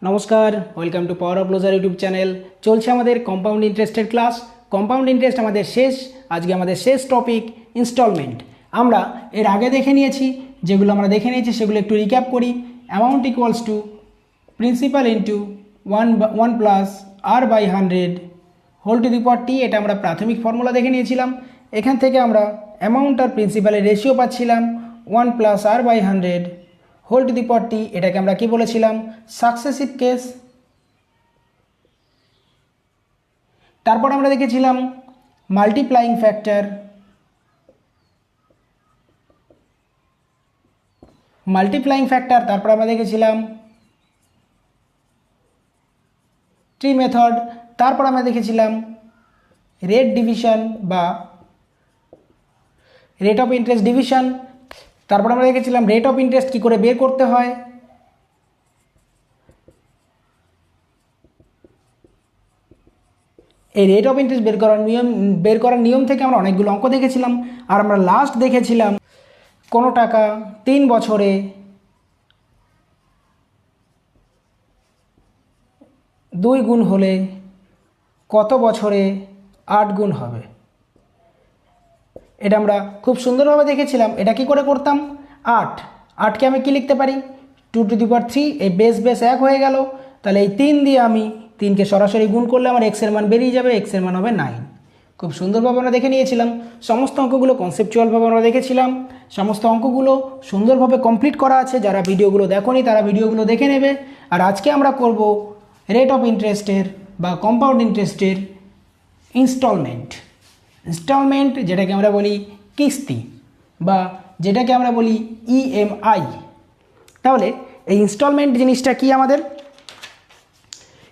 নমস্কার, welcome to power of closure YouTube channel. চলছে আমাদের কম্পাউন্ড ইন্টারেস্টের ক্লাস। কম্পাউন্ড ইন্টারেস্ট আমাদের আজকে আমাদের শেষ টপিক ইনস্টলমেন্ট। আমরা এর আগে দেখে নিয়েছি, যেগুলো আমরা দেখে নিয়েছি সেগুলো একটু রিক্যাপ করি। Amount equals to principal into one plus r by 100 whole to the power t. এটা আমরা প্রাথমিক ফর্মুলা দেখে নিয়েছিলাম। এখান থেকে আমরা অ্যামাউন্ট আর প্রিন্সিপালের রেশিও পাচ্ছিলাম 1 plus r by 100 whole to the power t. এটাকে আমরা কি বলেছিলাম? Successive case. তারপর আমরা দেখেছিলাম মাল্টিপ্লাইং ফ্যাক্টর, তারপর আমরা দেখেছিলাম ট্রি মেথড, তারপর আমরা দেখেছিলাম রেট ডিভিশন বা রেট অফ ইন্টারেস্ট ডিভিশন, তারপর আমরা দেখেছিলাম রেট অফ ইন্টারেস্ট কী করে বের করতে হয়। এই রেট অফ ইন্টারেস্ট বের করার নিয়ম থেকে আমরা অনেকগুলো অঙ্ক দেখেছিলাম। আর আমরা লাস্ট দেখেছিলাম কোনো টাকা 3 বছরে 2 গুণ হলে কত বছরে 8 গুণ হবে। এটা আমরা খুব সুন্দরভাবে দেখেছিলাম। এটা কি করে করতাম? 8কে আমি কি লিখতে পারি? 2 টু দি পাওয়ার 3। এই বেস 1 হয়ে গেল। তাহলে এই 3 দিয়ে আমি 3কে সরাসরি গুণ করলে আমার এক্সের মান বেরিয়ে যাবে। এক্সের মান হবে 9। খুব সুন্দরভাবে আমরা দেখে নিয়েছিলাম। সমস্ত অঙ্কগুলো কনসেপচুয়ালভাবে আমরা দেখেছিলাম। সমস্ত অঙ্কগুলো সুন্দরভাবে কমপ্লিট করা আছে। যারা ভিডিওগুলো দেখোনি তারা ভিডিওগুলো দেখে নেবে। আর আজকে আমরা করব রেট অফ ইন্টারেস্টের বা কম্পাউন্ড ইন্টারেস্টের ইনস্টলমেন্ট, যেটাকে আমরা বলি কিস্তি বা যেটাকে আমরা বলি ইএমআই। তাহলে এই ইনস্টলমেন্ট জিনিসটা কি? আমাদের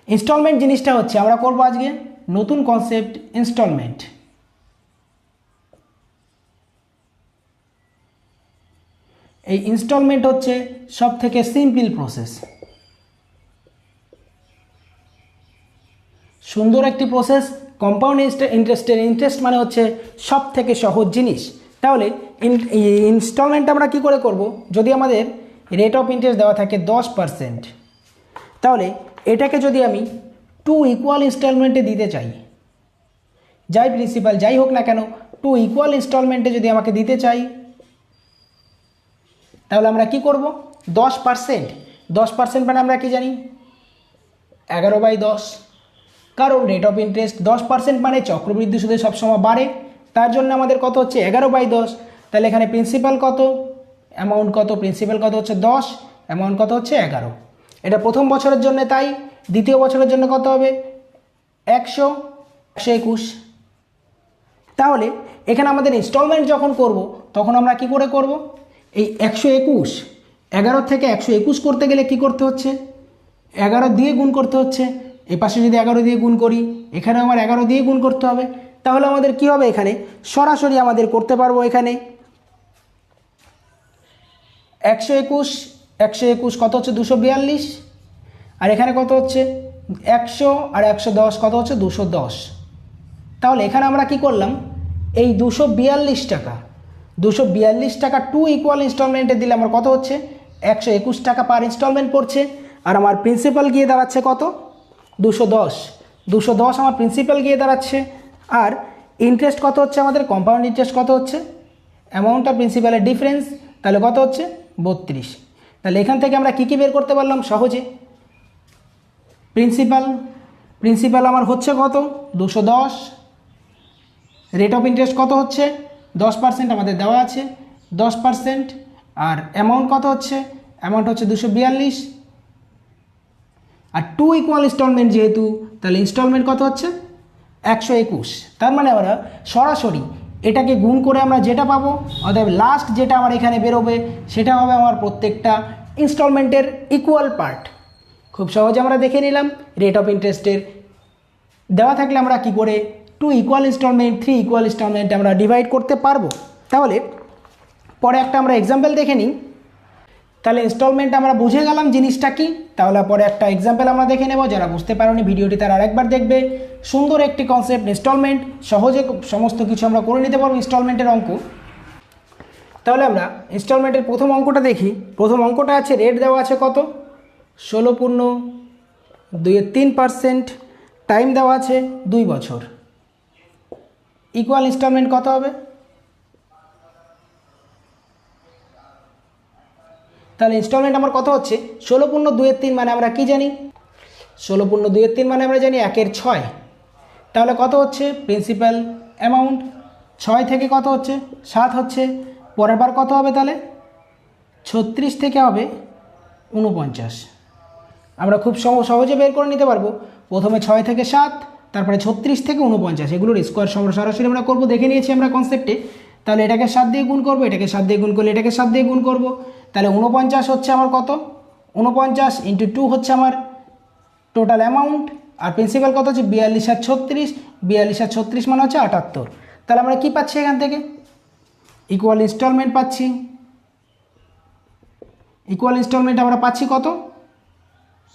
ইনস্টলমেন্ট জিনিসটা হচ্ছে, আমরা করব আজকে নতুন কনসেপ্ট ইনস্টলমেন্ট। এই ইনস্টলমেন্ট হচ্ছে সব থেকে সিম্পল প্রসেস, সুন্দর একটি প্রসেস। কম্পাউন্ড ইন্টারেস্টের ইন্টারেস্ট মানে হচ্ছে সব থেকে সহজ জিনিস। তাহলে ইনস্টলমেন্ট আমরা কি করে করব? যদি আমাদের রেট অফ ইন্টারেস্ট দেওয়া থাকে 10%, তাহলে এটাকে যদি আমি 2 ইকুয়াল ইনস্টলমেন্টে দিতে চাই, যাই প্রিন্সিপাল যাই হোক না কেন, 2 ইকুয়াল ইনস্টলমেন্টে যদি আমাকে দিতে চাই, তাহলে আমরা কি করব? 10% মানে আমরা কি জানি? 11/10। কারণ রেট অফ ইন্টারেস্ট 10% মানে চক্রবৃদ্ধি সুদে সবসময় বাড়ে। তার জন্য আমাদের কত হচ্ছে? 11/10। তাহলে এখানে প্রিন্সিপাল কত, অ্যামাউন্ট কত? প্রিন্সিপাল কত হচ্ছে 10, অ্যামাউন্ট কত হচ্ছে 11। এটা প্রথম বছরের জন্য। তাই দ্বিতীয় বছরের জন্য কত হবে? 121। তাহলে এখানে আমাদের ইনস্টলমেন্ট যখন করব তখন আমরা কি করে করব? এই 121, 11 থেকে 121 করতে গেলে কি করতে হচ্ছে? 11 দিয়ে গুণ করতে হচ্ছে। এই পাশে যদি 11 দিয়ে গুণ করি, এখানে আমার 11 দিয়ে গুণ করতে হবে। তাহলে আমাদের কি হবে? এখানে সরাসরি আমাদের করতে পারবো। এখানে 121 কত হচ্ছে? 242। আর এখানে কত হচ্ছে? 100 আর 110 কত হচ্ছে? 210। তাহলে এখানে আমরা কি করলাম? এই 242 টাকা 2 ইকুয়াল ইনস্টলমেন্টে দিলে আমার কত হচ্ছে? 121 টাকা পার ইনস্টলমেন্ট পড়ছে। আর আমার প্রিন্সিপাল গিয়ে দাঁড়াচ্ছে কত? 210 আমার প্রিন্সিপাল গিয়ে দাঁড়াচ্ছে। আর ইন্টারেস্ট কত হচ্ছে? আমাদের কম্পাউন্ড ইন্টারেস্ট কত হচ্ছে? অ্যামাউন্ট আর প্রিন্সিপালের ডিফারেন্স। তাহলে কত হচ্ছে? 32। তাহলে এখান থেকে আমরা কী বের করতে পারলাম সহজে? প্রিন্সিপাল আমার হচ্ছে কত? 210। রেট অফ ইন্টারেস্ট কত হচ্ছে? 10% আমাদের দেওয়া আছে, 10%। আর অ্যামাউন্ট কত হচ্ছে? অ্যামাউন্ট হচ্ছে 242। আর 2 ইকুয়াল ইনস্টলমেন্ট যেহেতু, তাহলে ইনস্টলমেন্ট কত হচ্ছে? 121। তার মানে আমরা সরাসরি এটাকে গুণ করে আমরা যেটা পাবো, অর্থাৎ লাস্ট যেটা আমার এখানে বেরোবে সেটা হবে আমার প্রত্যেকটা ইনস্টলমেন্টের ইকুয়াল পার্ট। খুব সহজে আমরা দেখে নিলাম। রেট অফ ইন্টারেস্টের দেওয়া থাকলে আমরা কি করে 2 ইকুয়াল ইনস্টলমেন্ট, 3 ইকুয়াল ইনস্টলমেন্ট আমরা ডিভাইড করতে পারবো। তাহলে পরে একটা আমরা এক্সাম্পল দেখে নিই। তাহলে ইনস্টলমেন্ট আমরা বুঝে গেলাম জিনিসটা কি। তাহলে পরে একটা এক্সাম্পল আমরা দেখে নেব। যারা বুঝতে পারোনি ভিডিওটি তারা আরেকবার দেখবে। সুন্দর একটি কনসেপ্ট ইনস্টলমেন্ট, সহজে সমস্ত কিছু আমরা করে নিতে পারবো ইনস্টলমেন্টের অঙ্ক। তাহলে আমরা ইনস্টলমেন্টের প্রথম অঙ্কটা দেখি। প্রথম অঙ্কটা আছে, রেট দেওয়া আছে কত? 16 2.3%, টাইম দেওয়া আছে 2 বছর। ইকুয়াল ইনস্টলমেন্ট কত হবে? তাহলে ইনস্টলমেন্ট আমার কত হচ্ছে 16/2/3, মানে আমরা কি জানি 16/2/3 মানে আমরা জানি 1/6। তাহলে কত হচ্ছে প্রিন্সিপাল অ্যামাউন্ট? 6 থেকে কত হচ্ছে 7 হচ্ছে। পরের বার কত হবে তাহলে 36 থেকে হবে 49। আমরা খুব সহজে বের করে নিতে পারবো। প্রথমে 6 থেকে 7, তারপরে 36 থেকে 49, এগুলোর স্কোয়ার সরাসরি আমরা করবো, দেখে নিয়েছি আমরা কনসেপ্টে। তাহলে এটাকে 7 দিয়ে গুণ করবো, এটাকে 7 দিয়ে গুণ করলে এটাকে 7 দিয়ে গুণ করবো। তাহলে 49 হচ্ছে আমার কত 49 × 2 হচ্ছে আমার টোটাল অ্যামাউন্ট। আর প্রিন্সিপাল কত হচ্ছে 42 আর 36, 42 আর 36 মানে হচ্ছে 78। তাহলে আমরা কি পাচ্ছি এখান থেকে ইকুয়াল ইনস্টলমেন্ট পাচ্ছি। ইকুয়াল ইনস্টলমেন্ট আমরা পাচ্ছি কত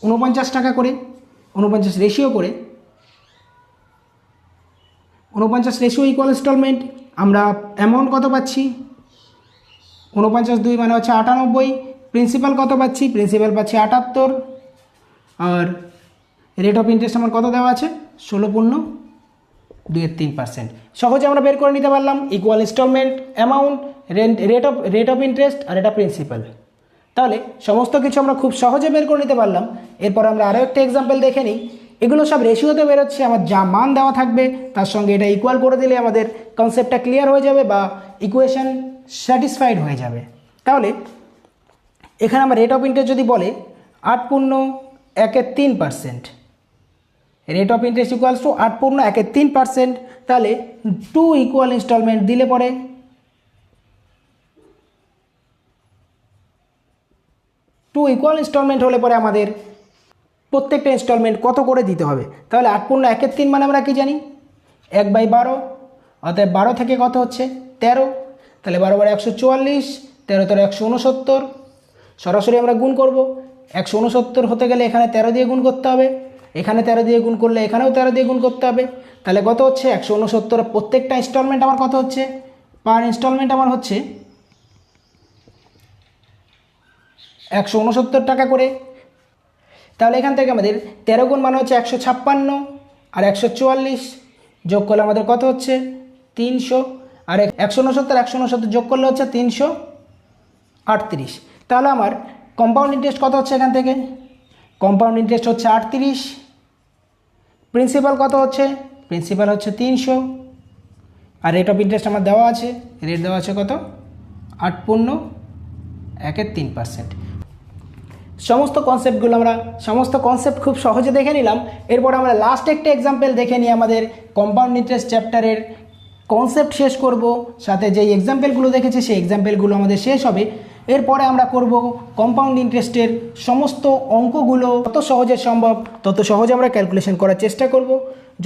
49 টাকা করে, 49 রেশিও করে, 49 রেশিও ইকুয়াল ইনস্টলমেন্ট। আমরা অ্যামাউন্ট কত পাচ্ছি 49/2 মানে হচ্ছে 98। প্রিন্সিপাল কত পাচ্ছি? প্রিন্সিপাল পাচ্ছি 78। আর রেট অফ ইন্টারেস্ট আমার কত দেওয়া আছে 16.2/3%। সহজে আমরা বের করে নিতে পারলাম equal instalment, amount, rate of interest আর এটা প্রিন্সিপাল। তাহলে সমস্ত কিছু আমরা খুব সহজে বের করে নিতে পারলাম। এরপর আমরা আরও একটা এক্সাম্পল দেখে নিই। এগুলো সব রেশিওতে বেরোচ্ছে, আমার যা মান দেওয়া থাকবে তার সঙ্গে এটা ইকুয়াল করে দিলে আমাদের কনসেপ্টটা ক্লিয়ার হয়ে যাবে বা ইকুয়েশন স্যাটিসফাইড হয়ে যাবে। তাহলে এখানে আমার রেট অফ ইন্টারেস্ট যদি বলে 8/1/3%, rate of interest equals to 8/1/3%, তাহলে 2 ইকুয়াল ইনস্টলমেন্ট দিলে পরে 2 ইকুয়াল ইনস্টলমেন্ট হলে পরে আমাদের প্রত্যেকটা ইনস্টলমেন্ট কত করে দিতে হবে। তাহলে 8/1/3 মানে আমরা কি জানি 1/12, অর্থাৎ 12 থেকে কত হচ্ছে 13, তাহলে 12 বার 144, 13 13 169। সরাসরি আমরা গুণ করব। 169 হতে গেলে এখানে 13 দিয়ে গুণ করতে হবে, এখানে 13 দিয়ে গুণ করলে এখানেও 13 দিয়ে গুণ করতে হবে। তাহলে কত হচ্ছে 169 প্রত্যেকটা ইনস্টলমেন্ট আমার কত হচ্ছে পার ইনস্টলমেন্ট আমার হচ্ছে 169 টাকা করে। তাহলে এখান থেকে আমাদের 13 গুণ মানে হচ্ছে 156, আর 144 যোগ করলে আমাদের কত হচ্ছে 300, আর 169 যোগ করলে হচ্ছে 338। তাহলে আমার কম্পাউন্ড ইন্টারেস্ট কত হচ্ছে এখান থেকে কম্পাউন্ড ইন্টারেস্ট হচ্ছে 38। প্রিন্সিপাল কত হচ্ছে প্রিন্সিপাল হচ্ছে 300। আর রেট অফ ইন্টারেস্ট আমার দেওয়া আছে, রেট দেওয়া আছে কত 8/1/3%। সমস্ত কনসেপ্ট খুব সহজে দেখে নিলাম। এরপর আমরা লাস্ট একটা এক্সাম্পল দেখে নিয়ে আমাদের কম্পাউন্ড ইন্টারেস্ট চ্যাপ্টারের কনসেপ্ট শেষ করব। সাথে যেই এক্সাম্পলগুলো দেখেছি সেই এক্সাম্পলগুলো আমাদের শেষ হবে। এরপরে আমরা করব কম্পাউন্ড ইন্টারেস্টের সমস্ত অঙ্কগুলো যত সহজে সম্ভব তত সহজে আমরা ক্যালকুলেশন করার চেষ্টা করব।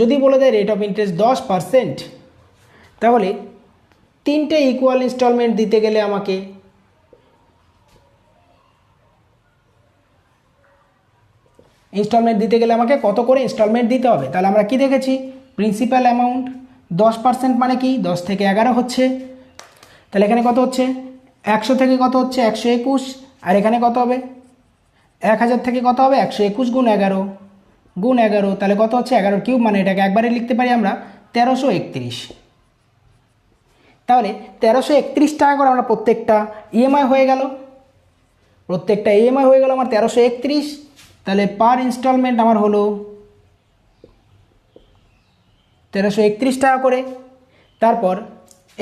যদি বলে দেয় রেট অফ ইন্টারেস্ট 10%, তাহলে 3টে ইকুয়াল ইনস্টলমেন্ট দিতে গেলে আমাকে কত করে ইনস্টলমেন্ট দিতে হবে। তাহলে আমরা কি দেখেছি প্রিন্সিপাল অ্যামাউন্ট 10% মানে কি 10 থেকে 11 হচ্ছে। তাহলে এখানে কত হচ্ছে 100 থেকে কত হচ্ছে 121, আর এখানে কত হবে 1000 থেকে কত হবে 121 গুণ 11, তাহলে কত হচ্ছে 11³ মানে এটাকে একবারে লিখতে পারি আমরা 1331। তাহলে 1331 টাকা করে আমরা প্রত্যেকটা ইএমআই হয়ে গেল আমার 1331। তাহলে পার ইনস্টলমেন্ট আমার হলো 1331 টাকা করে। তারপর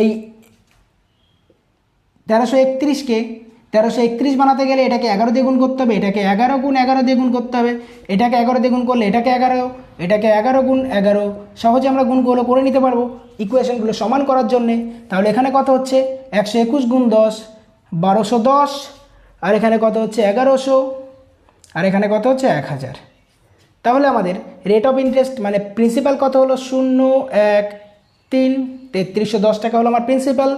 এই 1331কে 1331 বানাতে গেলে এটাকে 11 দিয়ে গুণ করতে হবে, এটাকে 11 গুণ 11 দিয়ে গুণ করতে হবে, এটাকে 11 দিয়ে গুণ করলে এটাকে 11, এটাকে 11 গুণ 11। সহজে আমরা গুণগুলো করে নিতে পারবো ইকুয়েশনগুলো সমান করার জন্যে। তাহলে এখানে কত হচ্ছে 121 গুণ 10 1210, আর এখানে কত হচ্ছে 1100, আর এখানে কত হচ্ছে 1000। তাহলে আমাদের রেট অফ ইন্টারেস্ট মানে প্রিন্সিপাল কত হলো 013 টাকা হলো আমার প্রিন্সিপাল।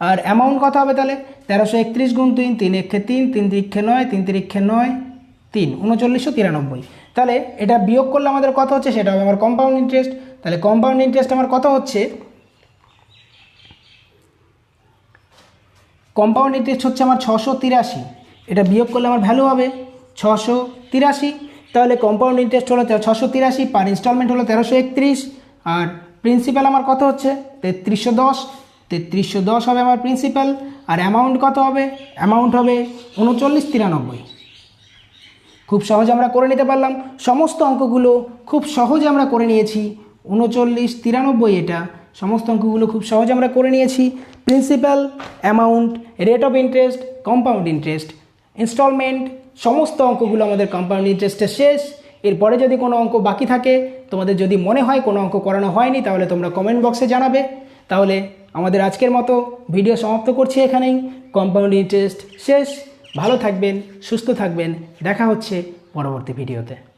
আর অ্যামাউন্ট কত হবে তাহলে 1331 গুণ 3 3 একে 3 3 3 9 3 3 9 3 3993। তাহলে এটা বিয়োগ করলে আমাদের কত হচ্ছে সেটা হবে আমার কম্পাউন্ড ইন্টারেস্ট। তাহলে কম্পাউন্ড ইন্টারেস্ট আমার কত হচ্ছে কম্পাউন্ড ইন্টারেস্ট হচ্ছে আমার 683। এটা বিয়োগ করলে আমার ভ্যালু হবে 683। তাহলে কম্পাউন্ড ইন্টারেস্ট হলো 683, পার ইনস্টলমেন্ট হলো 1331, আর প্রিন্সিপাল আমার কত হচ্ছে 3310। 3310 হবে আমার প্রিন্সিপাল, আর অ্যামাউন্ট কত হবে? অ্যামাউন্ট হবে 3993। খুব সহজে আমরা করে নিতে পারলাম, সমস্ত অঙ্কগুলো খুব সহজে আমরা করে নিয়েছি। 3993 এটা সমস্ত অঙ্কগুলো খুব সহজে আমরা করে নিয়েছি। Principal, amount, rate of interest, compound interest, instalment, সমস্ত অঙ্কগুলো আমাদের কম্পাউন্ড ইন্টারেস্টের শেষ। এরপরে যদি কোনো অঙ্ক বাকি থাকে, তোমাদের যদি মনে হয় কোনো অঙ্ক করানো হয়নি, তাহলে তোমরা কমেন্ট বক্সে জানাবে। তাহলে আমাদের আজকের মতো ভিডিও সমাপ্ত করছি এখানেই। কম্পাউন্ড ইন্টারেস্ট শেষ। ভালো থাকবেন, সুস্থ থাকবেন, দেখা হচ্ছে পরবর্তী ভিডিওতে।